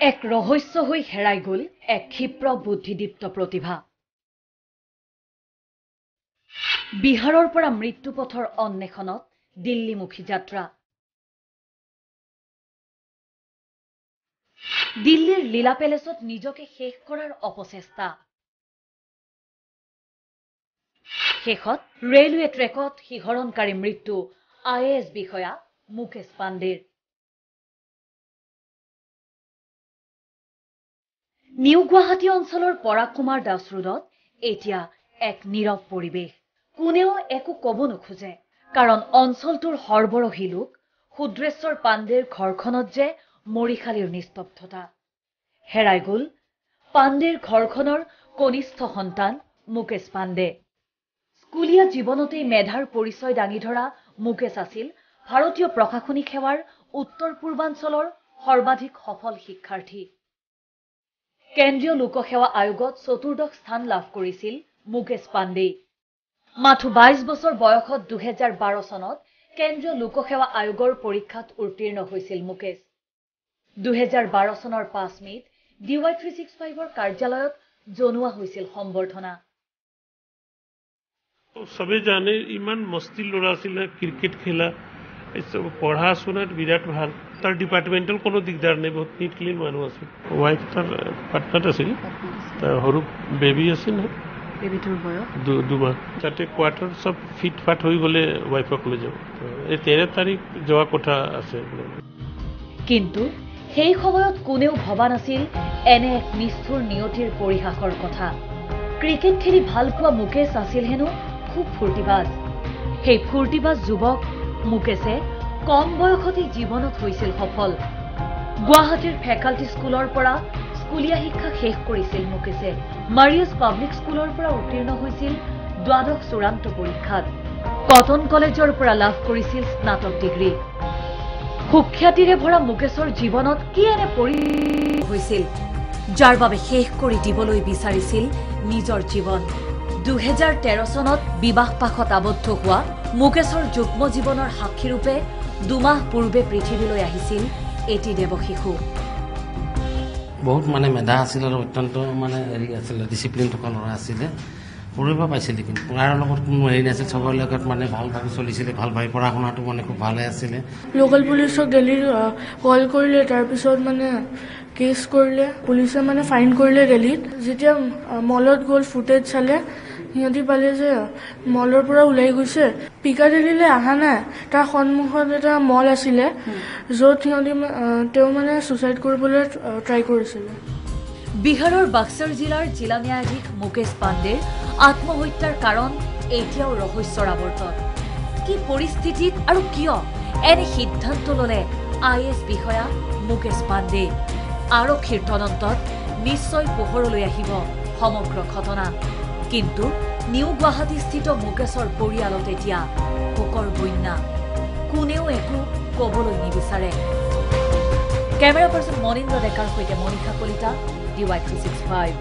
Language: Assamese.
এক ৰহস্য হৈ হেৰাই গ'ল এক ক্ষিপ্ৰ বুদ্ধিদীপ্ত প্ৰতিভা। বিহাৰৰ পৰা মৃত্যুপথৰ অন্বেষণত দিল্লীমুখী যাত্ৰা। দিল্লীৰ লীলা পেলেচত নিজকে শেষ কৰাৰ অপচেষ্টা। শেষত ৰেলৱে ট্ৰেকত শিহৰণকাৰী মৃত্যু IAS বিষয়া মুকেশ পাণ্ডেৰ। নিউ গুৱাহাটী অঞ্চলৰ পৰাগ কুমাৰ দাস ৰোডত এতিয়া এক নীৰৱ পৰিৱেশ। কোনেও একো ক'ব নোখোজে, কাৰণ অঞ্চলটোৰ সৰ্বৰহী লোক শুদ্ৰেশ্বৰ পাণ্ডেৰ ঘৰখনত যে মৰিশালীৰ নিস্তব্ধতা। হেৰাই গ'ল পাণ্ডেৰ ঘৰখনৰ কনিষ্ঠ সন্তান মুকেশ পাণ্ডে। স্কুলীয়া জীৱনতেই মেধাৰ পৰিচয় দাঙি ধৰা মুকেশ আছিল ভাৰতীয় প্ৰশাসনিক সেৱাৰ উত্তৰ পূৰ্বাঞ্চলৰ সৰ্বাধিক সফল শিক্ষাৰ্থী। কেন্দ্ৰীয় লোকসেৱা আয়োগত চতুৰ্দশ স্থান লাভ কৰিছিল মুকেশ পাণ্ডে। মাথো 22 বছৰ বয়সত 2012 চনত কেন্দ্ৰীয় লোকসেৱা আয়োগৰ পৰীক্ষাত উত্তীৰ্ণ হৈছিল মুকেশ। 2012 চনৰ 5 মে'ত DY365ৰ কাৰ্যালয়ত জনোৱা হৈছিল সম্বৰ্ধনা। সবে জানে ইমান মস্তি ল'ৰা আছিল, ক্ৰিকেট খেলা, পঢ়া শুনাত বিৰাট ভাল। তাৰ ডিপাৰ্টমেণ্টেল কোনো দিগদাৰ নাই, বহুত নিট ক্লিন মানুহ আছিল। ৱাইফ তাৰ পাটনাত আছিল, তাৰ সৰু বেবী আছিল, বেবীটোৰ বয়স 2 মাহ। তাতে কোৱাৰ্টাৰ চব ফিট ফাট হৈ গ'লে ৱাইফক লৈ যাব। এই 13 তাৰিখ যোৱা কথা আছে। কিন্তু সেই সময়ত কোনেও ভবা নাছিল এনে এক নিষ্ঠুৰ নিয়তিৰ পৰিহাসৰ কথা। ক্ৰিকেট খেলি ভাল পোৱা মুকেশ আছিল হেনো খুব ফূৰ্তিবাজ। সেই ফূৰ্তিবাজ যুৱক মুকেশে কম বয়সতেই জীৱনত হৈছিল সফল। গুৱাহাটীৰ ফেকাল্টি স্কুলৰ পৰা স্কুলীয়া শিক্ষা শেষ কৰিছিল মুকেশে। মাৰিয়াছ পাব্লিক স্কুলৰ পৰা উত্তীৰ্ণ হৈছিল দ্বাদশ চূড়ান্ত পৰীক্ষাত। কটন কলেজৰ পৰা লাভ কৰিছিল স্নাতক ডিগ্ৰী। সুখ্যাতিৰে ভৰা মুকেশৰ জীৱনত কি এনে হৈছিল যাৰ বাবে শেষ কৰি দিবলৈ বিচাৰিছিল নিজৰ জীৱন। 2013 চনত বিবাহ পাশত আবদ্ধ হোৱা মুকেশৰ যুগ্ম জীৱনৰ সাক্ষীৰূপে 2 মাহ পূৰ্বে পৃথিৱীলৈ আহিছিল এটি দেৱশিশু। বহুত মেধা আছিল আৰু অত্যন্ত হেৰি আছিলে, ডিচিপ্লিন থকা ল'ৰা আছিলে। পঢ়িব পাইছিলে, কিন্তু পঢ়াৰ লগত কোনো হেৰি নাছিল, চবৰ লগত ভালভাৱে চলিছিলে, ভালভাৱে পঢ়া শুনাটো খুব ভালে আছিলে। লোকেল পুলিচক দেল্লীৰ কল কৰিলে, তাৰপিছত কেছ কৰিলে, পুলিচে ফাইন কৰিলে দেল্লীত। যেতিয়া মলত গ'ল ফুটেজ চালে, সিহঁতি পালে যে মলৰ পৰা ওলাই গৈছে, পিকাডেলিলৈ অহা নাই। তাৰ সন্মুখত এটা মল আছিলে য'ত তেওঁ ছুচাইড কৰিবলৈ ট্ৰাই কৰিছিলে। বিহাৰৰ বাক্সাৰ জিলাৰ জিলা ন্যায়াধীশ মুকেশ পাণ্ডেৰ আত্মহত্যাৰ কাৰণ এতিয়াও ৰহস্যৰ আৱৰ্তন। কি পৰিস্থিতিত আৰু কিয় এনে সিদ্ধান্ত ল'লে IAS বিষয়া মুকেশ পাণ্ডে? আৰক্ষীৰ তদন্তত নিশ্চয় পোহৰলৈ আহিব সমগ্ৰ ঘটনা। কিন্তু নিউ গুৱাহাটীস্থিত মুকেশৰ পৰিয়ালত এতিয়া শোকৰ বন্যা। কোনেও একো ক'বলৈ নিবিচাৰে। কেমেৰা পাৰ্চন মনীন্দ্ৰ ডেকাৰ সৈতে মনীষা কলিতা, DY365।